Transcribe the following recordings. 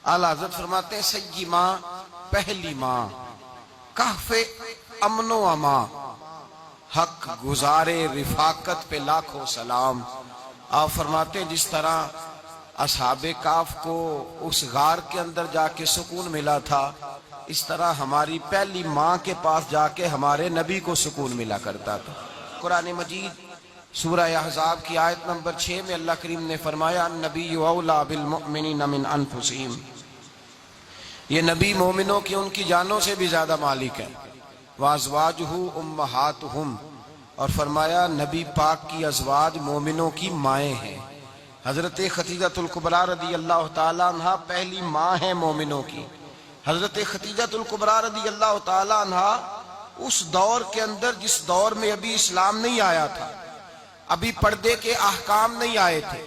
اعلیٰ حضرت فرماتے ہیں سیدی ماں، پہلی ماں، کہف امن و اما، حق گزارے رفاقت پہ لاکھوں سلام۔ آپ فرماتے ہیں جس طرح اصحاب کہف کو اس غار کے اندر جا کے سکون ملا تھا، اس طرح ہماری پہلی ماں کے پاس جا کے ہمارے نبی کو سکون ملا کرتا تھا۔ قرآن مجید سورہ احزاب کی آیت نمبر 6 میں اللہ کریم نے فرمایا النبی اولیٰ بالمؤمنین من انفسہم، یہ نبی مومنوں کی ان کی جانوں سے بھی زیادہ مالک ہے۔ وازواجہ امہاتہم، اور فرمایا نبی پاک کی ازواج مومنوں کی مائیں ہیں۔ حضرت خدیجہ الکبریٰ رضی اللہ تعالیٰ عنہ پہلی ماں ہیں مومنوں کی۔ حضرت خدیجہ الکبریٰ رضی اللہ تعالیٰ عنہ اس دور کے اندر جس دور میں ابھی اسلام نہیں آیا تھا، ابھی پردے کے احکام نہیں آئے تھے،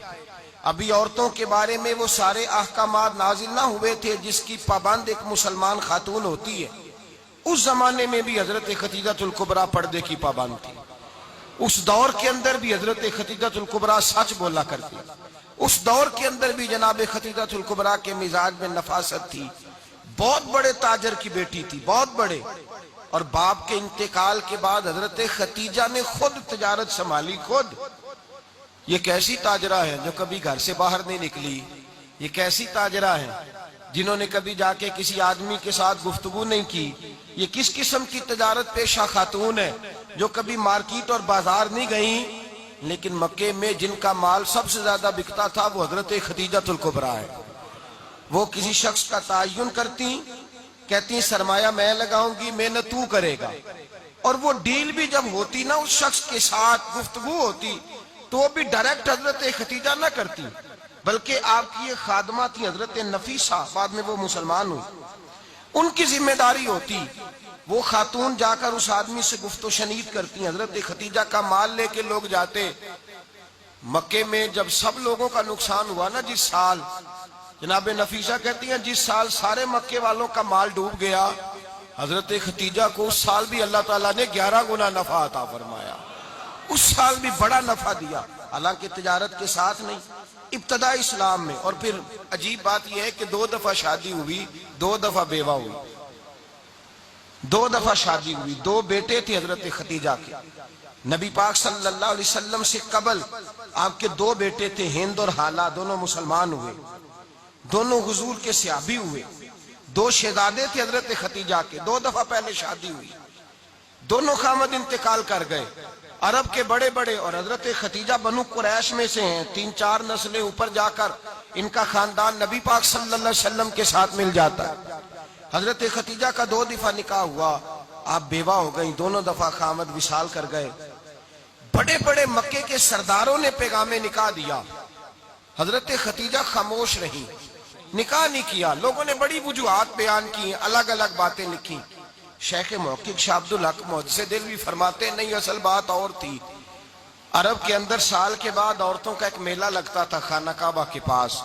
ابھی عورتوں کے بارے میں وہ سارے احکامات نازل نہ ہوئے تھے جس کی پابند ایک مسلمان خاتون ہوتی ہے، اس زمانے میں بھی حضرت خدیجہ الکبریٰ پردے کی پابند تھی۔ اس دور کے اندر بھی حضرت خدیجہ الکبریٰ سچ بولا کرتی، اس دور کے اندر بھی جناب خدیجہ الکبریٰ کے مزاج میں نفاست تھی۔ بہت بڑے تاجر کی بیٹی تھی، بہت بڑے، اور باپ کے انتقال کے بعد حضرت خدیجہ نے خود تجارت سنبھالی، خود۔ یہ کیسی تاجرہ ہے جو کبھی گھر سے باہر نہیں نکلی؟ یہ کیسی تاجرہ ہے جنہوں نے کبھی جا کے کسی آدمی کے ساتھ گفتگو نہیں کی؟ یہ کس قسم کی تجارت پیشہ خاتون ہے جو کبھی مارکیٹ اور بازار نہیں گئیں؟ لیکن مکے میں جن کا مال سب سے زیادہ بکتا تھا وہ حضرت خدیجہ الکبریٰ ہے۔ وہ کسی شخص کا تعین کرتی، کہتی سرمایہ میں لگاؤں گی، محنت تو کرے گا، اور وہ ڈیل بھی جب ہوتی نا اس شخص کے ساتھ گفتگو ہوتی تو وہ بھی ڈائریکٹ حضرت خدیجہ نہ کرتی، بلکہ آپ کی یہ خادمہ تھی حضرت نفیسہ، بعد میں وہ مسلمان ہوئی، ان کی ذمہ داری ہوتی، وہ خاتون جا کر اس آدمی سے گفت و شنید کرتی۔ حضرت خدیجہ کا مال لے کے لوگ جاتے مکے میں، جب سب لوگوں کا نقصان ہوا نا جس سال، جناب نفیسہ کہتی ہیں جس سال سارے مکے والوں کا مال ڈوب گیا، حضرت خدیجہ کو اس سال بھی اللہ تعالیٰ نے 11 گنا نفع عطا فرمایا، اس سال بھی بڑا نفع دیا، حالانکہ تجارت کے ساتھ نہیں، ابتدا اسلام میں۔ اور پھر عجیب بات یہ ہے کہ 2 دفعہ شادی ہوئی، 2 دفعہ بیوہ ہوئی، 2 دفعہ شادی ہوئی، 2 بیٹے تھے حضرت خدیجہ کے۔ نبی پاک صلی اللہ علیہ وسلم سے قبل آپ کے 2 بیٹے تھے، ہند اور حالہ، دونوں مسلمان ہوئے، دونوں حضور کے صحابی ہوئے۔ 2 شہزادے تھے حضرت خدیجہ کے، 2 دفعہ پہلے شادی ہوئی، دونوں خامد انتقال کر گئے، عرب کے بڑے بڑے، اور حضرت خدیجہ بنو قریش میں سے ہیں، 3-4 نسلیں اوپر جا کر ان کا خاندان نبی پاک صلی اللہ علیہ وسلم کے ساتھ مل جاتا ہے۔ حضرت خدیجہ کا 2 دفعہ نکاح ہوا، آپ بیوہ ہو گئیں، دونوں دفعہ خامد وصال کر گئے۔ بڑے بڑے مکے کے سرداروں نے پیغام نکاح دیا، حضرت خدیجہ خاموش رہی، نکاح نہیں کیا۔ لوگوں نے بڑی وجوہات بیان کی، الگ الگ باتیں لکھی۔ شیخ محقق شاہ عبدالحق محدث دہلوی فرماتے ہیں نہیں، اصل بات اور تھی۔ عرب کے اندر سال کے بعد عورتوں کا ایک میلہ لگتا تھا خانہ کعبہ کے پاس،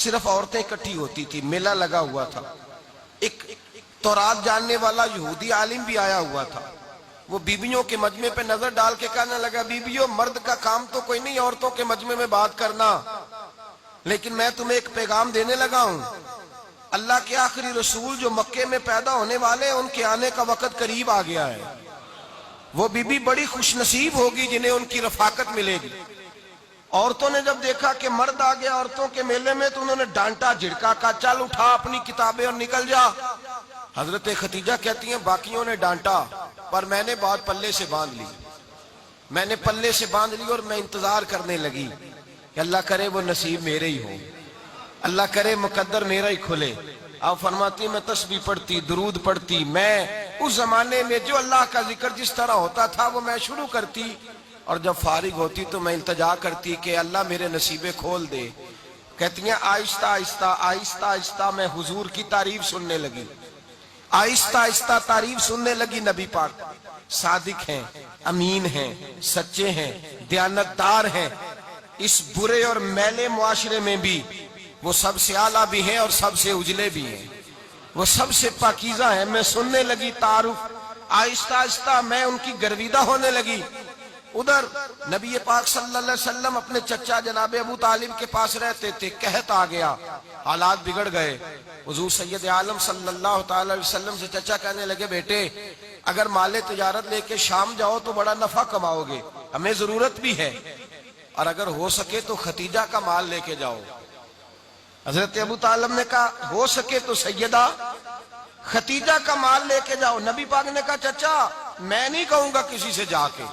صرف عورتیں اکٹھی ہوتی تھی، میلہ لگا ہوا تھا۔ ایک تورات جاننے والا یہودی عالم بھی آیا ہوا تھا، وہ بیویوں کے مجمع پہ نظر ڈال کے کہنے لگا بیویوں، مرد کا کام تو کوئی نہیں عورتوں کے مجمع میں بات کرنا، لیکن میں تمہیں ایک پیغام دینے لگا ہوں، اللہ کے آخری رسول جو مکے میں پیدا ہونے والے ہیں ان کے آنے کا وقت قریب آ گیا ہے۔ وہ بی بی بڑی خوش نصیب ہوگی جنہیں ان کی رفاقت ملے گی۔ عورتوں نے جب دیکھا کہ مرد آ گیا عورتوں کے میلے میں تو انہوں نے ڈانٹا جھڑکا، کہا چل اٹھا اپنی کتابیں اور نکل جا۔ حضرت خدیجہ کہتی ہیں باقیوں نے ڈانٹا پر میں نے بات پلے سے باندھ لی، میں نے پلے سے باندھ لی اور میں انتظار کرنے لگی کہ اللہ کرے وہ نصیب میرے ہی ہو، اللہ کرے مقدر میرا ہی کھلے۔ آپ فرماتی میں تسبیح پڑھتی، درود پڑھتی، میں اس زمانے میں جو اللہ کا ذکر جس طرح ہوتا تھا وہ میں شروع کرتی، اور جب فارغ ہوتی تو میں التجا کرتی کہ اللہ میرے نصیبے کھول دے۔ کہتی ہیں آہستہ آہستہ آہستہ آہستہ میں حضور کی تعریف سننے لگی، آہستہ آہستہ تعریف سننے لگی۔ نبی پاک صادق ہیں، امین ہیں، سچے ہیں، دیانتدار ہیں، اس برے اور میلے معاشرے میں بھی وہ سب سے اعلیٰ بھی ہیں اور سب سے اجلے بھی ہیں، وہ سب سے پاکیزہ ہیں۔ میں سننے لگی تعارف، آہستہ آہستہ میں ان کی گرویدہ ہونے لگی۔ ادھر نبی پاک صلی اللہ علیہ وسلم اپنے چچا جناب ابو طالب کے پاس رہتے تھے، قحط آ گیا، حالات بگڑ گئے۔ حضور سید عالم صلی اللہ تعالی علیہ وسلم سے چچا کہنے لگے بیٹے اگر مال تجارت لے کے شام جاؤ تو بڑا نفع کماؤ گے، ہمیں ضرورت بھی ہے، اور اگر ہو سکے تو ختیجہ کا مال لے کے جاؤ۔ حضرت ابو طالب نے کہا ہو سکے تو سیدہ ختیجہ کا مال لے کے جاؤ۔ نبی پاک نے کہا چچا میں نہیں کہوں گا کسی سے جا کے،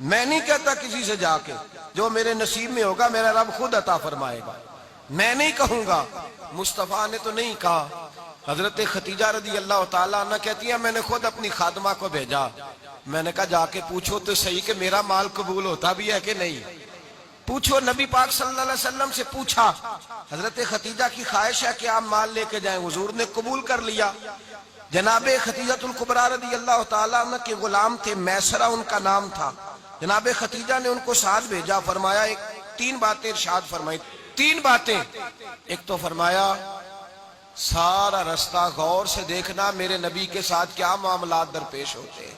میں نہیں کہتا کسی سے جا کے، جو میرے نصیب میں ہوگا میرا رب خود عطا فرمائے گا، میں نہیں کہوں گا۔ مصطفیٰ نے تو نہیں کہا۔ حضرت ختیجہ رضی اللہ تعالیٰ عنہ کہتی ہیں میں نے خود اپنی خادمہ کو بھیجا، میں نے کہا جا کے پوچھو تو صحیح کہ میرا مال قبول ہوتا بھی ہے کہ نہیں، پوچھو۔ نبی پاک صلی اللہ علیہ وسلم سے پوچھا، حضرت ختیجہ کی خواہش ہے کہ آپ مال لے کے جائیں، حضور نے قبول کر لیا۔ جناب ختیجہ الکبریٰ رضی اللہ تعالیٰ عنہ کے غلام تھے، میسرہ ان کا نام تھا۔ جناب ختیجہ نے ان کو ساتھ بھیجا، فرمایا تین باتیں ارشاد فرمائی، تین باتیں۔ ایک تو فرمایا سارا رستہ غور سے دیکھنا میرے نبی کے ساتھ کیا معاملات درپیش ہوتے ہیں،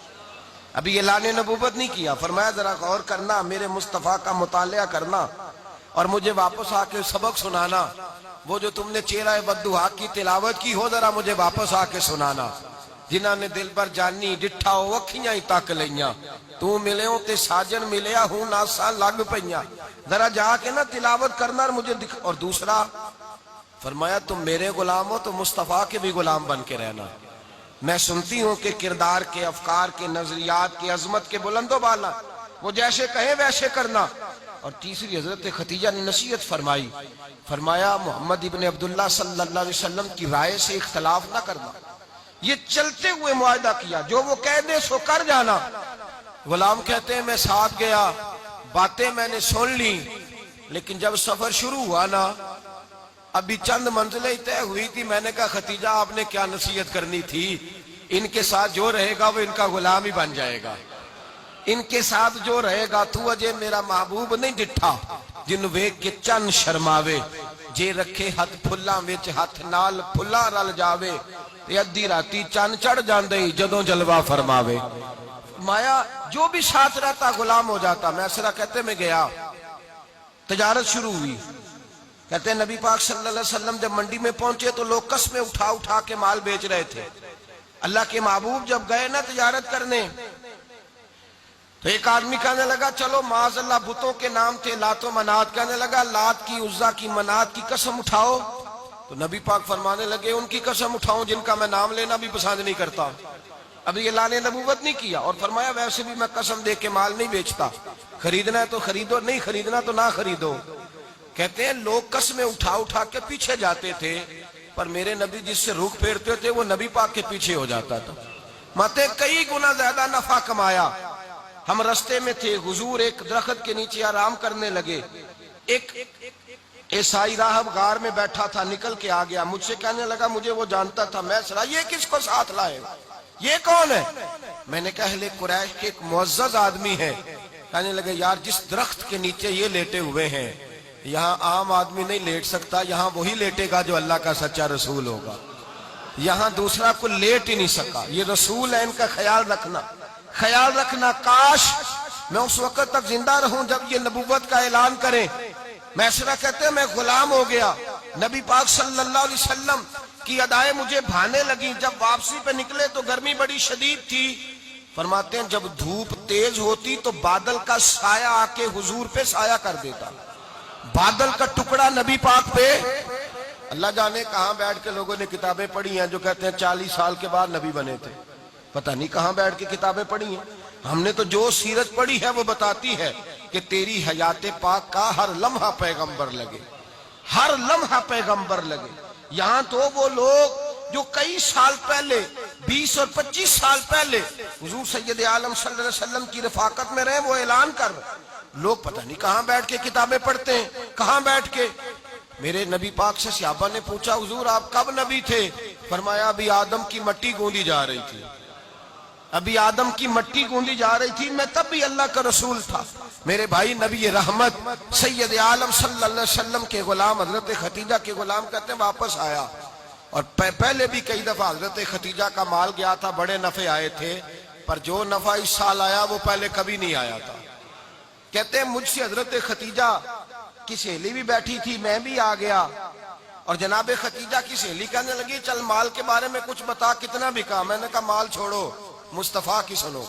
ابھی اعلان نبوت نہیں کیا، فرمایا ذرا غور کرنا، میرے مصطفیٰ کا مطالعہ کرنا اور مجھے واپس آ کے سبق سنانا، وہ جو تم نے چہرہ بددعا کی تلاوت کی ہو ذرا مجھے واپس آ کے سنانا۔ جنہاں نے دل بر جانی ڈٹھا ہو اکھیاں ہی تک لیاں، تو ملے ہوں تے ساجن ملیا ہوں ناساں لگ پئیاں، ذرا جا کے نا تلاوت کرنا اور مجھے اور دوسرا فرمایا تم میرے غلام ہو تو مصطفیٰ کے بھی غلام بن کے رہنا، میں سنتی ہوں کہ کردار کے، افکار کے، نظریات کے، عظمت کے بلند و بالا، وہ جیسے کہیں ویسے کرنا۔ اور تیسری حضرت ختیجہ نے نصیحت فرمائی، فرمایا محمد ابن عبداللہ صلی اللہ علیہ وسلم کی رائے سے اختلاف نہ کرنا، یہ چلتے ہوئے معاہدہ کیا، جو وہ کہہ دے سو کر جانا۔ غلام کہتے ہیں میں ساتھ گیا، باتیں میں نے سن لی، لیکن جب سفر شروع ہوا نا ابھی چند منزلیں طے ہوئی تھی، میں نے کہا ختیجہ آپ نے کیا نصیحت کرنی تھی، ان کے ساتھ جو رہے گا وہ ان کا غلام ہی بن جائے گا، ان کے ساتھ جو رہے گا تو اجے میرا محبوب نہیں ڈٹھا جن ویکھ کے چن شرماوے، جے رکھے ہاتھ پھلاں وچ ہاتھ نال پھلاں رل جاوے، تے ادھی راتی چن چڑھ جاندے جدوں جلوہ فرماوے۔ مایا جو بھی ساتھ رہتا غلام ہو جاتا۔ میسرہ کہتے میں گیا، تجارت شروع ہوئی، کہتے ہیں نبی پاک صلی اللہ علیہ وسلم جب منڈی میں پہنچے تو لوگ قسمیں اٹھا اٹھا کے مال بیچ رہے تھے۔ اللہ کے محبوب جب گئے نا تجارت کرنے تو ایک آدمی کہنے لگا چلو معاذ اللہ بتوں کے نام تھے لات و منات، کہنے لگا لات کی، عزا کی، منات کی قسم اٹھاؤ، تو نبی پاک فرمانے لگے ان کی قسم اٹھاؤں جن کا میں نام لینا بھی پسند نہیں کرتا، ابھی اعلان نبوت نہیں کیا، اور فرمایا ویسے بھی میں قسم دے کے مال نہیں بیچتا، خریدنا ہے تو خریدو، نہیں خریدنا تو نہ خریدو۔ کہتے ہیں لوگ قسمیں اٹھا اٹھا کے پیچھے جاتے تھے، پر میرے نبی جس سے رخ پھیرتے تھے وہ نبی پاک کے پیچھے ہو جاتا تھا۔ ماتے کئی گنا زیادہ نفع کمایا۔ ہم رستے میں تھے، حضور ایک درخت کے نیچے آرام کرنے لگے، ایک عیسائی راہب غار میں بیٹھا تھا، نکل کے آ گیا، مجھ سے کہنے لگا مجھے وہ جانتا تھا، میں سرا یہ کس کو ساتھ لائے، یہ کون ہے؟ میں نے کہا اہل قریش کے ایک معزز آدمی ہے۔ کہنے لگے یار جس درخت کے نیچے یہ لیٹے ہوئے ہیں یہاں عام آدمی نہیں لیٹ سکتا، یہاں وہی لیٹے گا جو اللہ کا سچا رسول ہوگا، یہاں دوسرا کو لیٹ ہی نہیں سکا، یہ رسول ہے، ان کا خیال رکھنا، خیال رکھنا، کاش میں اس وقت تک زندہ رہوں جب یہ نبوت کا اعلان کریں۔ میسرہ کہتے ہیں میں غلام ہو گیا، نبی پاک صلی اللہ علیہ وسلم کی ادائیں مجھے بھانے لگی، جب واپسی پہ نکلے تو گرمی بڑی شدید تھی، فرماتے ہیں جب دھوپ تیز ہوتی تو بادل کا سایہ آ کے حضور پہ سایہ کر دیتا، بادل کا ٹکڑا نبی پاک پہ۔ اللہ جانے کہاں بیٹھ کے لوگوں نے کتابیں پڑھی ہیں جو کہتے ہیں 40 سال کے بعد نبی بنے تھے، پتہ نہیں کہاں بیٹھ کے کتابیں پڑھی ہیں۔ ہم نے تو جو سیرت پڑھی ہے وہ بتاتی ہے کہ تیری حیات پاک کا ہر لمحہ پیغمبر لگے، ہر لمحہ پیغمبر لگے۔ یہاں تو وہ لوگ جو کئی سال پہلے 20 اور 25 سال پہلے حضور سید عالم صلی اللہ علیہ وسلم کی رفاقت میں رہے، وہ اعلان کر رہے، لوگ پتہ نہیں کہاں بیٹھ کے کتابیں پڑھتے ہیں، کہاں بیٹھ کے۔ میرے نبی پاک سے صحابہ نے پوچھا حضور آپ کب نبی تھے؟ فرمایا ابھی آدم کی مٹی گوندی جا رہی تھی، ابھی آدم کی مٹی گوندی جا رہی تھی، میں تب بھی اللہ کا رسول تھا۔ میرے بھائی نبی رحمت سید عالم صلی اللہ علیہ وسلم کے غلام حضرت ختیجہ کے غلام کہتے ہیں واپس آیا، اور پہلے بھی کئی دفعہ حضرت ختیجہ کا مال گیا تھا، بڑے نفع آئے تھے، پر جو نفع اس سال آیا وہ پہلے کبھی نہیں آیا تھا۔ کہتے ہیں مجھ سے حضرت خدیجہ کی سہیلی بھی بیٹھی تھی، میں بھی آ گیا، اور جناب خدیجہ کی سہیلی کہنے لگی چل مال کے بارے میں کچھ بتا، کتنا بکا؟ میں نے کہا مال چھوڑو، مصطفیٰ کی سنو۔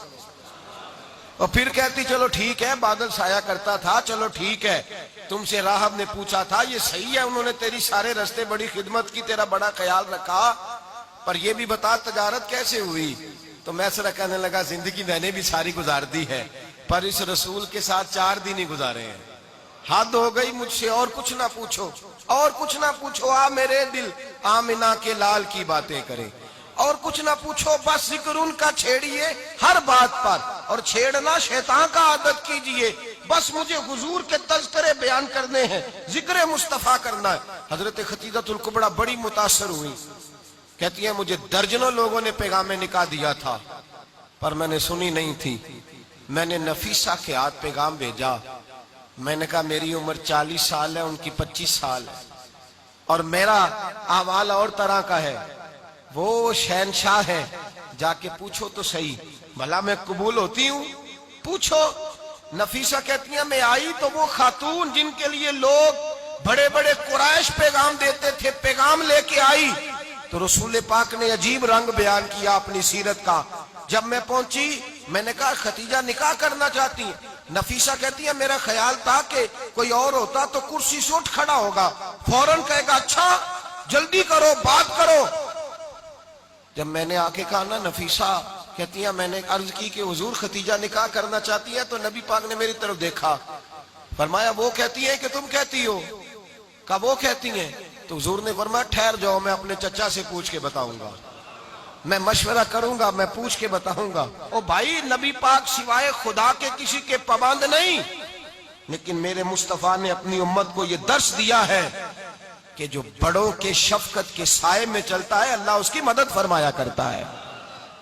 اور پھر کہتی چلو ٹھیک ہے، بادل سایہ کرتا تھا، چلو ٹھیک ہے، تم سے راہب نے پوچھا تھا، یہ صحیح ہے، انہوں نے تیری سارے رستے بڑی خدمت کی، تیرا بڑا خیال رکھا، پر یہ بھی بتا تجارت کیسے ہوئی؟ تو میں سرا کہنے لگا زندگی میں نے بھی ساری گزار دی ہے، پر اس رسول کے ساتھ 4 دن ہی گزارے ہیں، حد ہو گئی مجھ سے، اور کچھ نہ پوچھو، اور کچھ نہ پوچھو، آ میرے دل آمنہ کے لال کی باتیں کرے، اور کچھ نہ پوچھو، بس ذکر ان کا چھیڑیے ہر بات پر، اور چھیڑنا شیطان کا عادت کیجئے، بس مجھے حضور کے تذکرے بیان کرنے ہیں، ذکر مصطفیٰ کرنا ہے۔ حضرت خدیجہ الکبریٰ بڑی متاثر ہوئی، کہتی ہیں مجھے درجنوں لوگوں نے پیغام نکاح دیا تھا، پر میں نے سنی نہیں تھی، میں نے نفیسہ کے ہاتھ پیغام بھیجا، میں نے کہا میری عمر 40 سال ہے، ان کی 25 سال ہے، اور میرا اعمال اور طرح کا ہے، وہ شہنشاہ ہے، جا کے پوچھو تو صحیح، بھلا میں قبول ہوتی ہوں؟ پوچھو۔ نفیسہ کہتی ہیں میں آئی تو وہ خاتون جن کے لیے لوگ بڑے بڑے قریش پیغام دیتے تھے، پیغام لے کے آئی، تو رسول پاک نے عجیب رنگ بیان کیا اپنی سیرت کا۔ جب میں پہنچی میں نے کہا خدیجہ نکاح کرنا چاہتی ہیں؟ نفیسہ کہتی ہے میرا خیال تھا کہ کوئی اور ہوتا تو کرسی سے اٹھ کھڑا ہوگا، فوراً کہے گا اچھا جلدی کرو بات کرو۔ جب میں نے آ کے کہا نا نفیسہ، کہتی ہیں میں نے عرض کی کہ حضور خدیجہ نکاح کرنا چاہتی ہے، تو نبی پاک نے میری طرف دیکھا، فرمایا وہ کہتی ہیں کہ تم کہتی ہو؟ کہا وہ کہتی ہیں، تو حضور نے فرمایا ٹھہر جاؤ، میں اپنے چچا سے پوچھ کے بتاؤں گا، میں مشورہ کروں گا، میں پوچھ کے بتاؤں گا۔ او بھائی نبی پاک سوائے خدا کے کسی کے پابند نہیں، لیکن میرے مصطفیٰ نے اپنی امت کو یہ درس دیا ہے کہ جو بڑوں کے شفقت کے سائے میں چلتا ہے اللہ اس کی مدد فرمایا کرتا ہے۔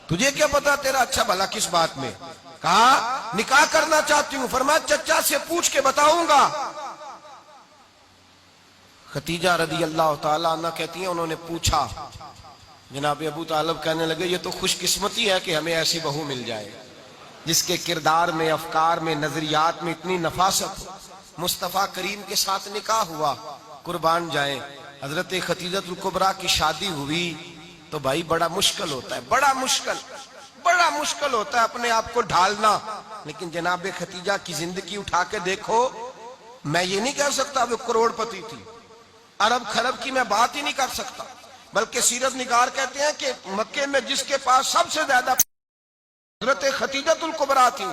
تجھے کیا پتا تیرا اچھا بھلا کس بات میں؟ کہا نکاح کرنا چاہتی ہوں، فرمایا چچا سے پوچھ کے بتاؤں گا۔ خدیجہ رضی اللہ تعالیٰ عنہ کہتی ہیں انہوں نے پوچھا، جناب ابو طالب کہنے لگے یہ تو خوش قسمتی ہے کہ ہمیں ایسی بہو مل جائے جس کے کردار میں، افکار میں، نظریات میں اتنی نفاست ہو۔ مصطفیٰ کریم کے ساتھ نکاح ہوا، قربان جائیں۔ حضرت خدیجہ الکبریٰ کی شادی ہوئی تو بھائی بڑا مشکل ہوتا ہے، بڑا مشکل ہوتا ہے اپنے آپ کو ڈھالنا، لیکن جناب خدیجہ کی زندگی اٹھا کے دیکھو، میں یہ نہیں کہہ سکتا وہ کروڑ پتی تھی، ارب خرب کی میں بات ہی نہیں کر سکتا، بلکہ سیرت نگار کہتے ہیں کہ مکے میں جس کے پاس سب سے زیادہ حضرت خدیجہ الکبریٰ تھی۔